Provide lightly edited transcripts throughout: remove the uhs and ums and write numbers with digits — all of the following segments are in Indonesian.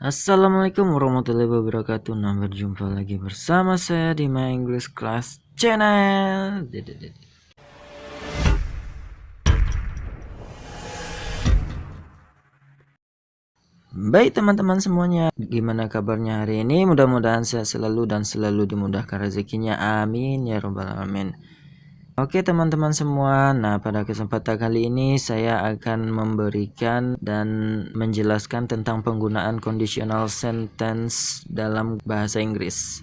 Assalamualaikum warahmatullahi wabarakatuh. Nah, berjumpa lagi bersama saya di My English Class Channel. Baik teman-teman semuanya, gimana kabarnya hari ini? Mudah-mudahan sehat selalu dan selalu dimudahkan rezekinya. Amin ya robbal alamin. Oke teman-teman semua, nah pada kesempatan kali ini saya akan memberikan dan menjelaskan tentang penggunaan conditional sentence dalam bahasa Inggris.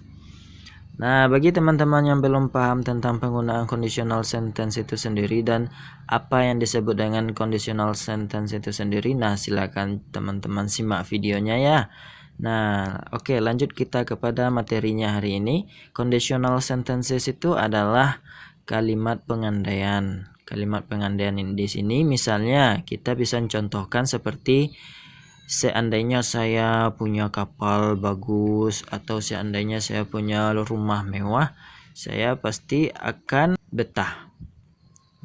Nah, bagi teman-teman yang belum paham tentang penggunaan conditional sentence itu sendiri dan apa yang disebut dengan conditional sentence itu sendiri, nah silakan teman-teman simak videonya ya. Nah, oke, lanjut kita kepada materinya hari ini. Conditional sentences itu adalah kalimat pengandaian. Kalimat pengandaian ini di sini misalnya kita bisa contohkan seperti seandainya saya punya kapal bagus atau seandainya saya punya rumah mewah, saya pasti akan betah.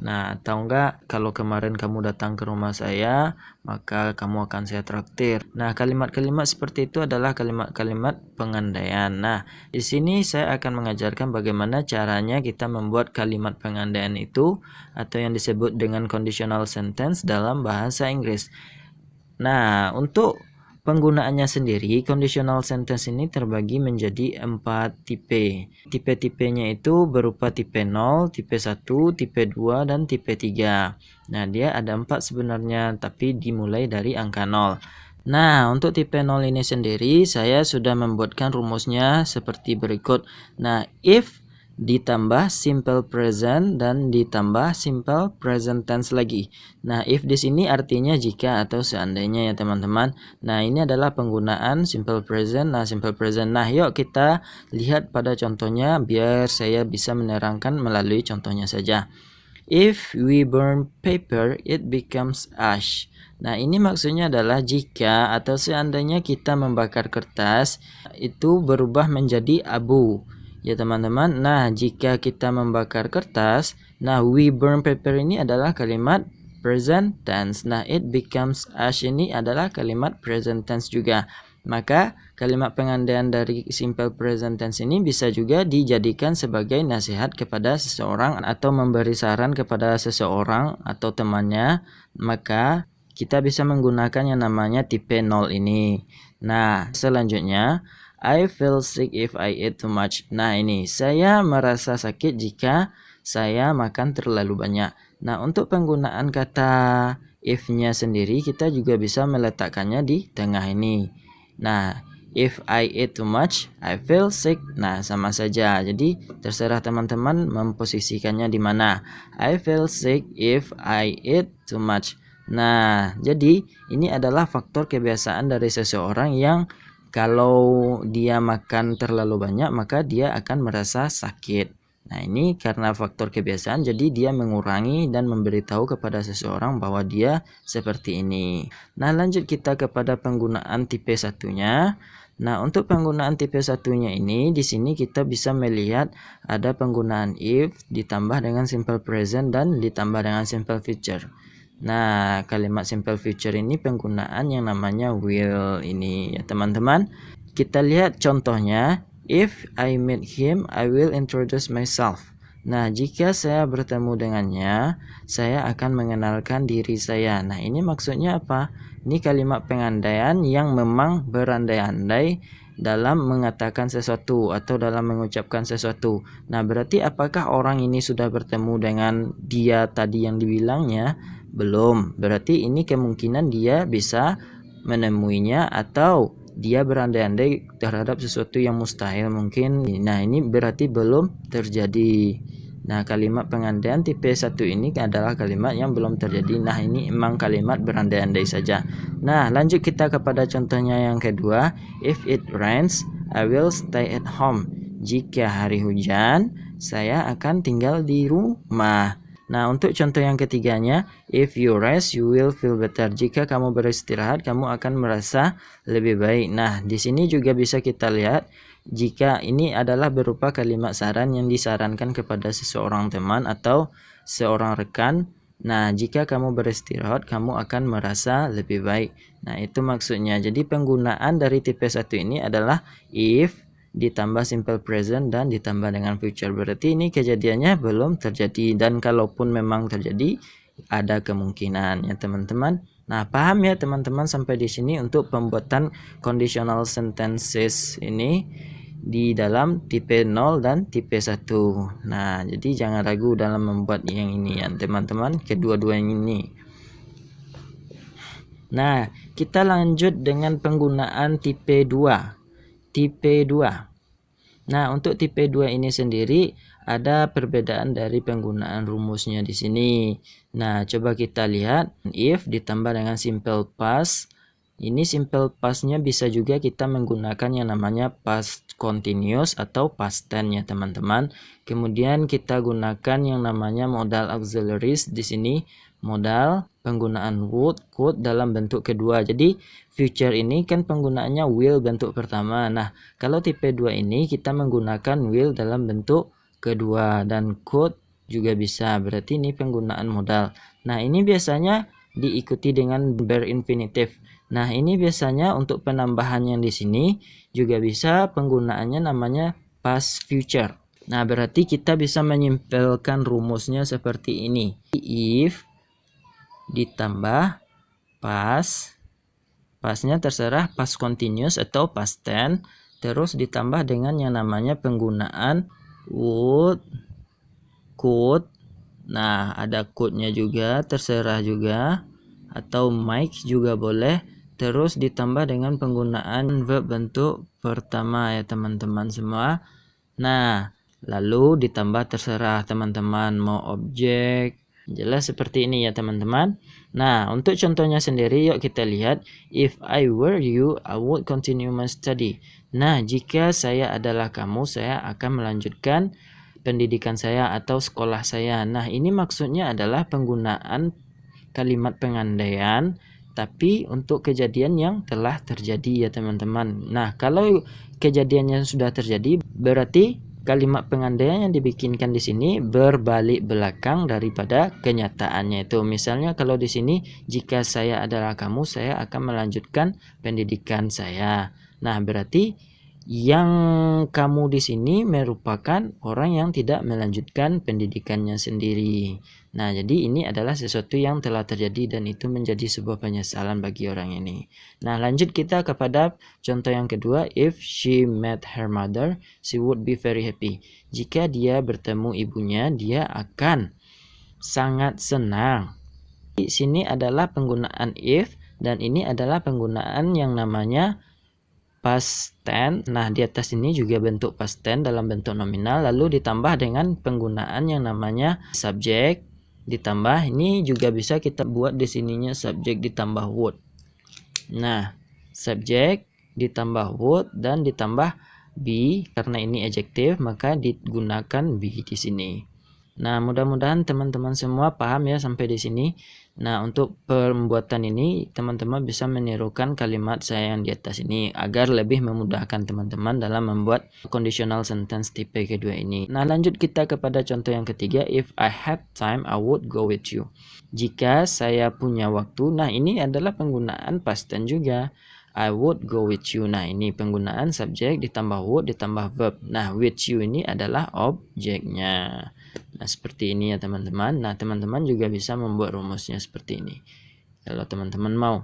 Nah, atau enggak kalau kemarin kamu datang ke rumah saya, maka kamu akan saya traktir. Nah, kalimat-kalimat seperti itu adalah kalimat-kalimat pengandaian. Nah, di sini saya akan mengajarkan bagaimana caranya kita membuat kalimat pengandaian itu atau yang disebut dengan conditional sentence dalam bahasa Inggris. Nah, untuk penggunaannya sendiri, conditional sentence ini terbagi menjadi 4 tipe. Tipe-tipenya itu berupa tipe 0, tipe 1, tipe 2, dan tipe 3. Nah, dia ada 4 sebenarnya, tapi dimulai dari angka 0. Nah, untuk tipe 0 ini sendiri, saya sudah membuatkan rumusnya seperti berikut. Nah, if ditambah simple present dan ditambah simple present tense lagi. Nah, if di sini artinya jika atau seandainya ya teman-teman. Nah, ini adalah penggunaan simple present. Nah, simple present. Nah, yuk kita lihat pada contohnya biar saya bisa menerangkan melalui contohnya saja. If we burn paper, it becomes ash. Nah, ini maksudnya adalah jika atau seandainya kita membakar kertas, itu berubah menjadi abu. Ya teman-teman, nah jika kita membakar kertas, nah we burn paper ini adalah kalimat present tense. Nah it becomes ash ini adalah kalimat present tense juga. Maka kalimat pengandaian dari simple present tense ini bisa juga dijadikan sebagai nasihat kepada seseorang atau memberi saran kepada seseorang atau temannya. Maka kita bisa menggunakan yang namanya tipe 0 ini. Nah selanjutnya, I feel sick if I eat too much. Nah ini, saya merasa sakit jika saya makan terlalu banyak. Nah untuk penggunaan kata if-nya sendiri kita juga bisa meletakkannya di tengah ini. Nah, if I eat too much, I feel sick. Nah, sama saja. Jadi, terserah teman-teman memposisikannya di mana. I feel sick if I eat too much. Nah, jadi ini adalah faktor kebiasaan dari seseorang yang kalau dia makan terlalu banyak, maka dia akan merasa sakit. Nah, ini karena faktor kebiasaan, jadi dia mengurangi dan memberitahu kepada seseorang bahwa dia seperti ini. Nah, lanjut kita kepada penggunaan tipe satunya. Nah, untuk penggunaan tipe satunya ini, di sini kita bisa melihat ada penggunaan if ditambah dengan simple present dan ditambah dengan simple future. Nah, kalimat simple future ini penggunaan yang namanya will ini ya teman-teman. Kita lihat contohnya, if I meet him, I will introduce myself. Nah, jika saya bertemu dengannya, saya akan mengenalkan diri saya. Nah, ini maksudnya apa? Ini kalimat pengandaian yang memang berandai-andai dalam mengatakan sesuatu atau dalam mengucapkan sesuatu. Nah, berarti apakah orang ini sudah bertemu dengan dia tadi yang dibilangnya? Belum. Berarti ini kemungkinan dia bisa menemuinya atau dia berandai-andai terhadap sesuatu yang mustahil mungkin. Nah, ini berarti belum terjadi. Nah, kalimat pengandaian tipe 1 ini adalah kalimat yang belum terjadi. Nah, ini emang kalimat berandai-andai saja. Nah, lanjut kita kepada contohnya yang kedua. If it rains, I will stay at home. Jika hari hujan, saya akan tinggal di rumah. Nah, untuk contoh yang ketiganya, if you rest, you will feel better. Jika kamu beristirahat, kamu akan merasa lebih baik. Nah, di sini juga bisa kita lihat jika ini adalah berupa kalimat saran yang disarankan kepada seseorang teman atau seorang rekan. Nah, jika kamu beristirahat, kamu akan merasa lebih baik. Nah, itu maksudnya. Jadi penggunaan dari tipe 1 ini adalah if ditambah simple present dan ditambah dengan future. Berarti ini kejadiannya belum terjadi, dan kalaupun memang terjadi ada kemungkinan ya teman-teman. Nah, paham ya teman-teman sampai di sini untuk pembuatan conditional sentences ini di dalam tipe 0 dan tipe 1. Nah, jadi jangan ragu dalam membuat yang ini ya teman-teman, kedua-dua ini. Nah, kita lanjut dengan penggunaan tipe 2. Tipe 2. Nah, untuk tipe 2 ini sendiri ada perbedaan dari penggunaan rumusnya di sini. Nah, coba kita lihat if ditambah dengan simple past. Ini simple past-nya bisa juga kita menggunakan yang namanya past continuous atau past tense ya teman-teman. Kemudian kita gunakan yang namanya modal auxiliaries di sini, modal penggunaan would, could dalam bentuk kedua. Jadi future ini kan penggunaannya will bentuk pertama. Nah, kalau tipe 2 ini kita menggunakan will dalam bentuk kedua, dan could juga bisa. Berarti ini penggunaan modal. Nah, ini biasanya diikuti dengan bare infinitive. Nah, ini biasanya untuk penambahan yang di sini juga bisa penggunaannya namanya past future. Nah, berarti kita bisa menyimpulkan rumusnya seperti ini. If ditambah past, pastnya terserah past continuous atau past tense, terus ditambah dengan yang namanya penggunaan would, could. Nah, ada could-nya juga, terserah juga, atau might juga boleh. Terus ditambah dengan penggunaan verb bentuk pertama ya teman-teman semua. Nah, lalu ditambah terserah teman-teman mau objek. Jelas seperti ini ya teman-teman. Nah, untuk contohnya sendiri yuk kita lihat. If I were you, I would continue my study. Nah, jika saya adalah kamu, saya akan melanjutkan pendidikan saya atau sekolah saya. Nah, ini maksudnya adalah penggunaan kalimat pengandaian tapi untuk kejadian yang telah terjadi ya teman-teman. Nah, kalau kejadiannya sudah terjadi berarti kalimat pengandaian yang dibikinkan di sini berbalik belakang daripada kenyataannya itu. Misalnya kalau di sini jika saya adalah kamu, saya akan melanjutkan pendidikan saya. Nah, berarti yang kamu di sini merupakan orang yang tidak melanjutkan pendidikannya sendiri. Nah, jadi ini adalah sesuatu yang telah terjadi dan itu menjadi sebuah penyesalan bagi orang ini. Nah, lanjut kita kepada contoh yang kedua. If she met her mother, she would be very happy. Jika dia bertemu ibunya, dia akan sangat senang. Di sini adalah penggunaan if dan ini adalah penggunaan yang namanya past tense. Nah, di atas ini juga bentuk past tense dalam bentuk nominal, lalu ditambah dengan penggunaan yang namanya subject ditambah, ini juga bisa kita buat di sininya subject ditambah would. Nah, subject ditambah would dan ditambah be, karena ini adjective maka digunakan be di sini. Nah, mudah-mudahan teman-teman semua paham ya sampai di sini. Nah, untuk pembuatan ini teman-teman bisa menirukan kalimat saya yang di atas ini agar lebih memudahkan teman-teman dalam membuat conditional sentence tipe kedua ini. Nah, lanjut kita kepada contoh yang ketiga. If I had time, I would go with you. Jika saya punya waktu, nah ini adalah penggunaan past tense juga. I would go with you. Nah, ini penggunaan subjek ditambah would ditambah verb. Nah, with you ini adalah objeknya. Nah, seperti ini ya teman-teman. Nah, teman-teman juga bisa membuat rumusnya seperti ini kalau teman-teman mau.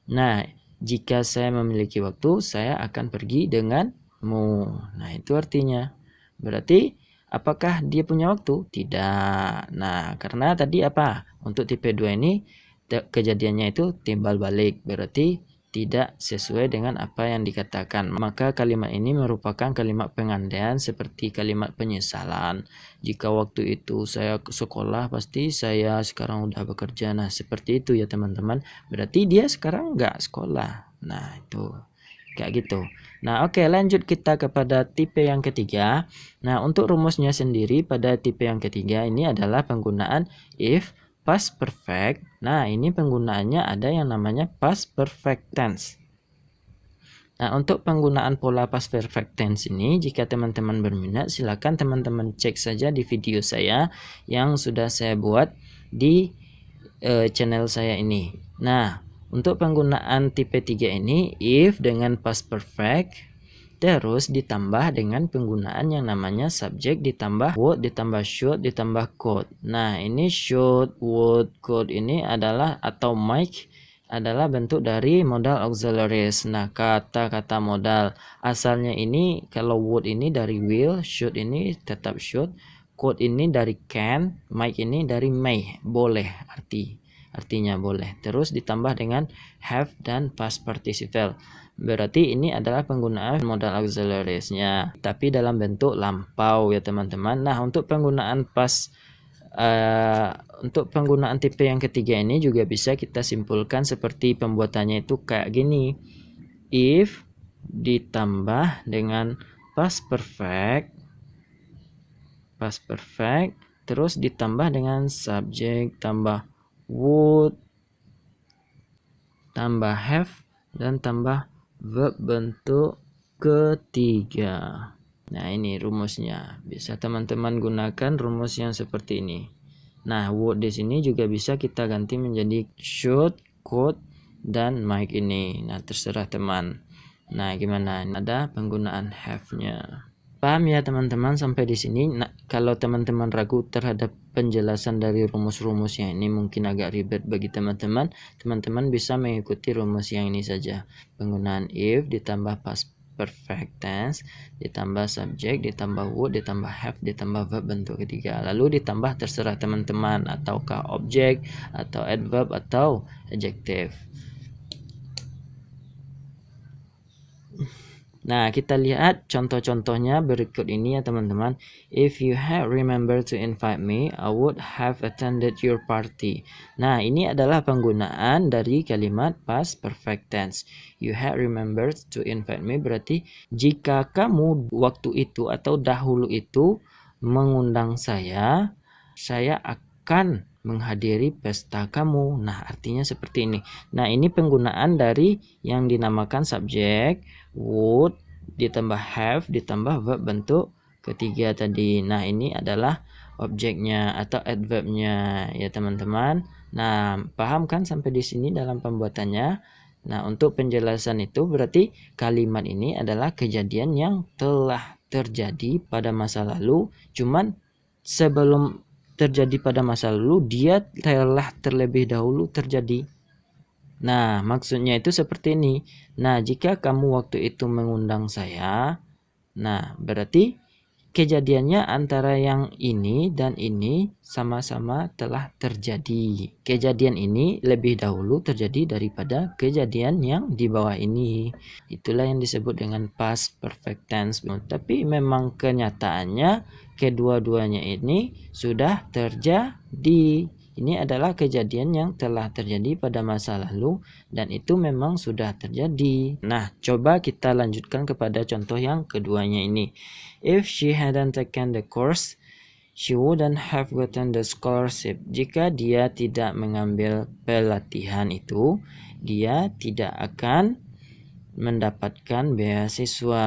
Nah, jika saya memiliki waktu, saya akan pergi denganmu. Nah, itu artinya. Berarti apakah dia punya waktu? Tidak. Nah, karena tadi apa? Untuk tipe 2 ini kejadiannya itu timbal balik. Berarti tidak sesuai dengan apa yang dikatakan. Maka kalimat ini merupakan kalimat pengandaian seperti kalimat penyesalan. Jika waktu itu saya ke sekolah, pasti saya sekarang udah bekerja. Nah, seperti itu ya teman-teman. Berarti dia sekarang nggak sekolah. Nah, itu kayak gitu. Nah, oke, lanjut kita kepada tipe yang ketiga. Nah, untuk rumusnya sendiri pada tipe yang ketiga ini adalah penggunaan if past perfect. Nah, ini penggunaannya ada yang namanya past perfect tense. Nah, untuk penggunaan pola past perfect tense ini, jika teman-teman berminat, silakan teman-teman cek saja di video saya yang sudah saya buat di channel saya ini. Nah, untuk penggunaan tipe 3 ini if dengan past perfect terus ditambah dengan penggunaan yang namanya subjek ditambah would ditambah should ditambah could. Nah, ini should, would, could ini adalah atau might adalah bentuk dari modal auxiliaries. Nah, kata-kata modal asalnya ini kalau would ini dari will, should ini tetap should, could ini dari can, might ini dari may, boleh artinya boleh. Terus ditambah dengan have dan past participle. Berarti ini adalah penggunaan modal auxiliaries-nya, tapi dalam bentuk lampau ya teman-teman. Nah, untuk penggunaan untuk penggunaan tipe yang ketiga ini juga bisa kita simpulkan seperti pembuatannya itu kayak gini. If ditambah dengan past perfect terus ditambah dengan subjek tambah would tambah have dan tambah verb bentuk ketiga. Nah, ini rumusnya. Bisa teman-teman gunakan rumus yang seperti ini. Nah, would di sini juga bisa kita ganti menjadi should, could, dan might ini. Nah, terserah teman. Nah, gimana? Ada penggunaan have-nya. Paham ya teman-teman sampai di sini? Nah, kalau teman-teman ragu terhadap penjelasan dari rumus-rumusnya ini mungkin agak ribet bagi teman-teman. Teman-teman bisa mengikuti rumus yang ini saja. Penggunaan if ditambah past perfect tense ditambah subjek ditambah would ditambah have ditambah verb bentuk ketiga. Lalu ditambah terserah teman-teman ataukah objek atau adverb atau adjective. Nah, kita lihat contoh-contohnya berikut ini ya teman-teman. If you had remembered to invite me, I would have attended your party. Nah, ini adalah penggunaan dari kalimat past perfect tense. You had remembered to invite me berarti jika kamu waktu itu atau dahulu itu mengundang saya akan menghadiri pesta kamu. Nah, artinya seperti ini. Nah, ini penggunaan dari yang dinamakan subjek, would, ditambah have, ditambah verb bentuk ketiga tadi. Nah, ini adalah objeknya atau adverbnya ya teman-teman. Nah, paham kan sampai di sini dalam pembuatannya? Nah, untuk penjelasan itu berarti kalimat ini adalah kejadian yang telah terjadi pada masa lalu, cuman sebelum terjadi pada masa lalu dia telah terlebih dahulu terjadi. Nah, maksudnya itu seperti ini. Nah, jika kamu waktu itu mengundang saya, nah berarti kejadiannya antara yang ini dan ini sama-sama telah terjadi. Kejadian ini lebih dahulu terjadi daripada kejadian yang di bawah ini. Itulah yang disebut dengan past perfect tense. Tapi memang kenyataannya kedua-duanya ini sudah terjadi. Ini adalah kejadian yang telah terjadi pada masa lalu dan itu memang sudah terjadi. Nah, coba kita lanjutkan kepada contoh yang keduanya ini. If she hadn't taken the course, she wouldn't have gotten the scholarship. Jika dia tidak mengambil pelatihan itu, dia tidak akan mendapatkan beasiswa.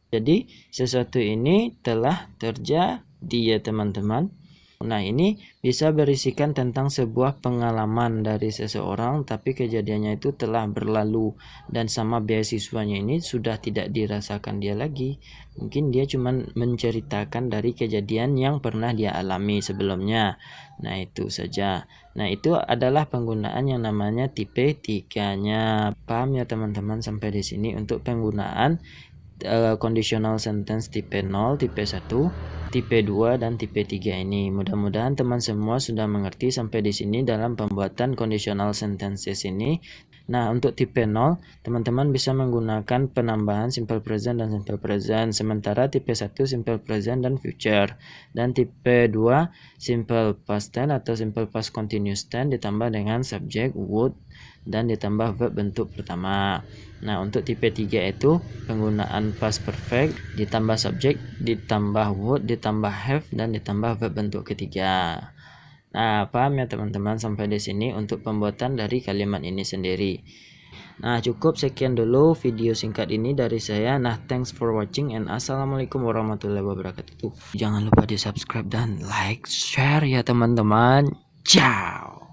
Jadi, sesuatu ini telah terjadi ya teman-teman. Nah, ini bisa berisikan tentang sebuah pengalaman dari seseorang tapi kejadiannya itu telah berlalu dan sama beasiswanya ini sudah tidak dirasakan dia lagi. Mungkin dia cuma menceritakan dari kejadian yang pernah dia alami sebelumnya. Nah, itu saja. Nah, itu adalah penggunaan yang namanya tipe 3-nya. Paham ya teman-teman sampai di sini untuk penggunaan conditional sentence tipe 0, tipe 1, tipe 2 dan tipe 3 ini. Mudah-mudahan teman semua sudah mengerti sampai di sini dalam pembuatan conditional sentences ini. Nah, untuk tipe 0, teman-teman bisa menggunakan penambahan simple present dan simple present. Sementara tipe 1 simple present dan future. Dan tipe 2 simple past tense atau simple past continuous tense ditambah dengan subject would dan ditambah verb bentuk pertama. Nah, untuk tipe 3 itu penggunaan past perfect ditambah subjek ditambah would ditambah have dan ditambah verb bentuk ketiga. Nah, paham ya teman-teman sampai di sini untuk pembuatan dari kalimat ini sendiri. Nah, cukup sekian dulu video singkat ini dari saya. Nah, thanks for watching and assalamualaikum warahmatullahi wabarakatuh. Jangan lupa di subscribe dan like, share ya teman-teman. Ciao.